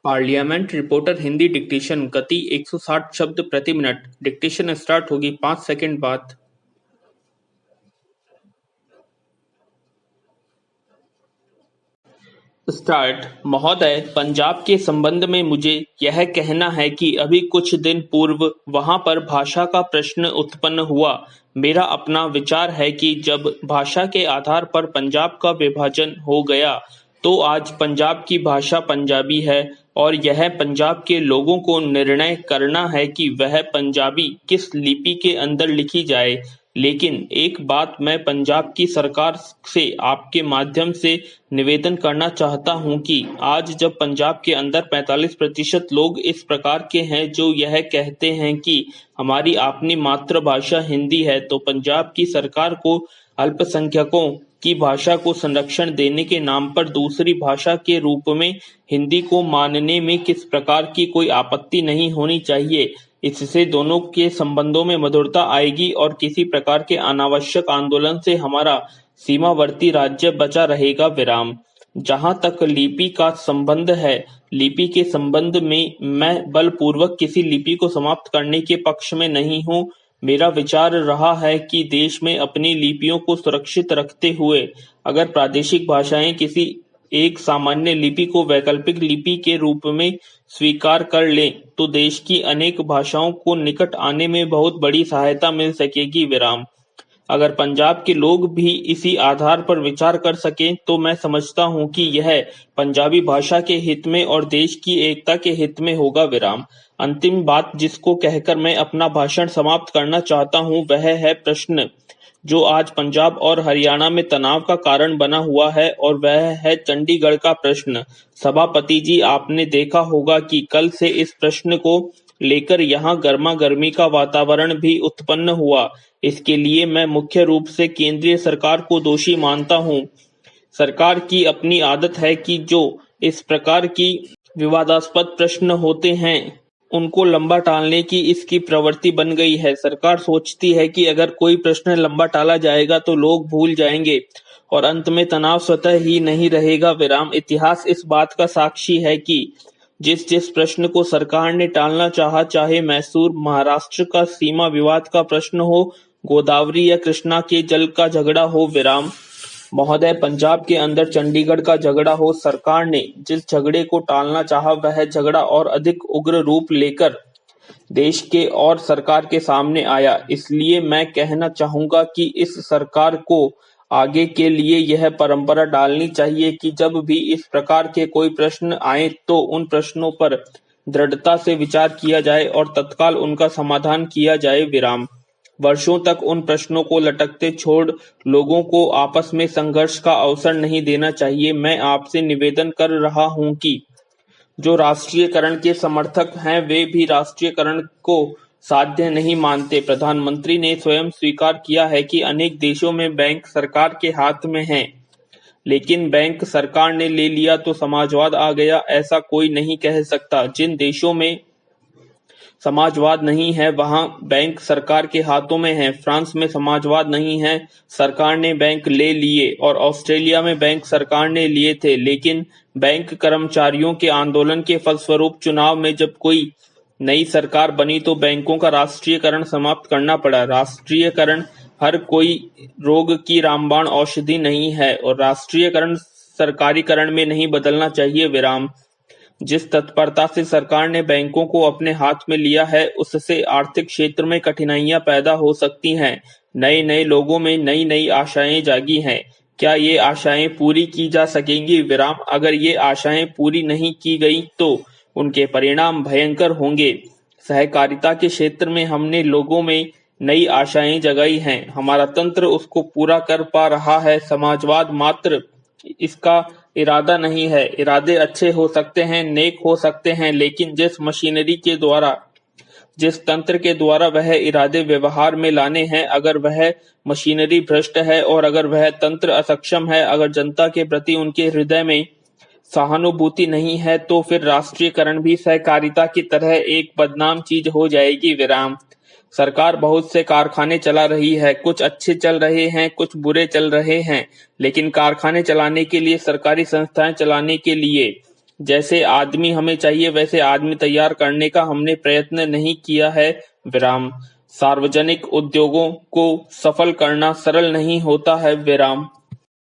Parliament reporter Hindi dictation गति 160 शब्द प्रति मिनट। डिक्टेशन स्टार्ट होगी 5 सेकंड बाद। स्टार्ट। महोदय, पंजाब के संबंध में मुझे यह कहना है कि अभी कुछ दिन पूर्व वहां पर भाषा का प्रश्न उत्पन्न हुआ। मेरा अपना विचार है कि जब भाषा के आधार पर पंजाब का विभाजन हो गया तो आज पंजाब की भाषा पंजाबी है और यह पंजाब के लोगों को निर्णय करना है कि वह पंजाबी किस लिपि के अंदर लिखी जाए। लेकिन एक बात मैं पंजाब की सरकार से आपके माध्यम से निवेदन करना चाहता हूं कि आज जब पंजाब के अंदर 45% लोग इस प्रकार के हैं जो यह कहते हैं कि हमारी अपनी मातृभाषा हिंदी है, तो पंजाब की सरकार को अल्पसंख्यकों की भाषा को संरक्षण देने के नाम पर दूसरी भाषा के रूप में हिंदी को मानने में किस प्रकार की कोई आपत्ति नहीं होनी चाहिए। इससे दोनों के संबंधों में मधुरता आएगी और किसी प्रकार के अनावश्यक आंदोलन से हमारा सीमावर्ती राज्य बचा रहेगा। विराम। जहां तक लिपि का संबंध है, लिपि के संबंध में मैं बलपूर्वक किसी लिपि को समाप्त करने के पक्ष में नहीं हूं। मेरा विचार रहा है कि देश में अपनी लिपियों को सुरक्षित रखते हुए अगर प्रादेशिक भाषाएं किसी एक सामान्य लिपि को वैकल्पिक लिपि के रूप में स्वीकार कर लें तो देश की अनेक भाषाओं को निकट आने में बहुत बड़ी सहायता मिल सकेगी। विराम। अगर पंजाब के लोग भी इसी आधार पर विचार कर सकें तो मैं समझता हूं कि यह पंजाबी भाषा के हित में और देश की एकता के हित में होगा। विराम। अंतिम बात जिसको कहकर मैं अपना भाषण समाप्त करना चाहता हूं वह है प्रश्न जो आज पंजाब और हरियाणा में तनाव का कारण बना हुआ है और वह है चंडीगढ़ का प्रश्न। सभापति जी, आपने देखा होगा कि कल से इस प्रश्न को लेकर यहाँ गर्मा गर्मी का वातावरण भी उत्पन्न हुआ। इसके लिए मैं मुख्य रूप से केंद्रीय सरकार को दोषी मानता हूँ। सरकार की अपनी आदत है कि जो इस प्रकार की विवादास्पद प्रश्न होते हैं उनको लंबा टालने की इसकी प्रवृत्ति बन गई है। सरकार सोचती है कि अगर कोई प्रश्न लंबा टाला जाएगा तो लोग भूल जाएंगे और अंत में तनाव स्वतः ही नहीं रहेगा। विराम। इतिहास इस बात का साक्षी है कि जिस जिस प्रश्न को सरकार ने टालना चाहा, चाहे मैसूर महाराष्ट्र का सीमा विवाद का प्रश्न हो, गोदावरी या कृष्णा के जल का झगड़ा हो। विराम। महोदय, पंजाब के अंदर चंडीगढ़ का झगड़ा हो, सरकार ने जिस झगड़े को टालना चाहा वह झगड़ा और अधिक उग्र रूप लेकर देश के और सरकार के सामने आया। इसलिए मैं कहना चाहूंगा कि इस सरकार को आगे के लिए यह परंपरा डालनी चाहिए कि जब भी इस प्रकार के कोई प्रश्न आए तो उन प्रश्नों पर दृढ़ता से विचार किया जाए और तत्काल उनका समाधान किया जाए। विराम। वर्षों तक उन प्रश्नों को लटकते छोड़ लोगों को आपस में संघर्ष का अवसर नहीं देना चाहिए। मैं आपसे निवेदन कर रहा हूं कि जो राष्ट्रीयकरण के समर्थक हैं वे भी राष्ट्रीयकरण को साध्य नहीं मानते। प्रधानमंत्री ने स्वयं स्वीकार किया है कि अनेक देशों में बैंक सरकार के हाथ में हैं, लेकिन बैंक सरकार ने ले लिया तो समाजवाद आ गया, ऐसा कोई नहीं कह सकता। जिन देशों में समाजवाद नहीं है वहां बैंक सरकार के हाथों में है। फ्रांस में समाजवाद नहीं है, सरकार ने बैंक ले लिए, और ऑस्ट्रेलिया में बैंक सरकार ने लिए थे, लेकिन बैंक कर्मचारियों के आंदोलन के फलस्वरूप चुनाव में जब कोई नई सरकार बनी तो बैंकों का राष्ट्रीयकरण समाप्त करना पड़ा। राष्ट्रीयकरण हर कोई रोग की रामबाण औषधि नहीं है और राष्ट्रीयकरण सरकारीकरण में नहीं बदलना चाहिए। विराम। जिस तत्परता से सरकार ने बैंकों को अपने हाथ में लिया है उससे आर्थिक क्षेत्र में कठिनाइयां पैदा हो सकती हैं। नए नए लोगों में नई नई आशाएं जागी हैं। क्या ये आशाएं पूरी की जा सकेंगी? विराम। अगर ये आशाएं पूरी नहीं की गई तो उनके परिणाम भयंकर होंगे। सहकारिता के क्षेत्र में हमने लोगों में नई आशाएं जगाई हैं, हमारा तंत्र उसको पूरा कर पा रहा है। समाजवाद मात्र इसका इरादा नहीं है। इरादे अच्छे हो सकते हैं, नेक हो सकते हैं, लेकिन जिस मशीनरी के द्वारा, जिस तंत्र के द्वारा वह इरादे व्यवहार में लाने हैं, अगर वह मशीनरी भ्रष्ट है और अगर वह तंत्र असक्षम है, अगर जनता के प्रति उनके हृदय में सहानुभूति नहीं है, तो फिर राष्ट्रीयकरण भी सहकारिता की तरह एक बदनाम चीज हो जाएगी। विराम। सरकार बहुत से कारखाने चला रही है, कुछ अच्छे चल रहे हैं, कुछ बुरे चल रहे हैं, लेकिन कारखाने चलाने के लिए, सरकारी संस्थाएं चलाने के लिए जैसे आदमी हमें चाहिए वैसे आदमी तैयार करने का हमने प्रयत्न नहीं किया है। विराम। सार्वजनिक उद्योगों को सफल करना सरल नहीं होता है। विराम।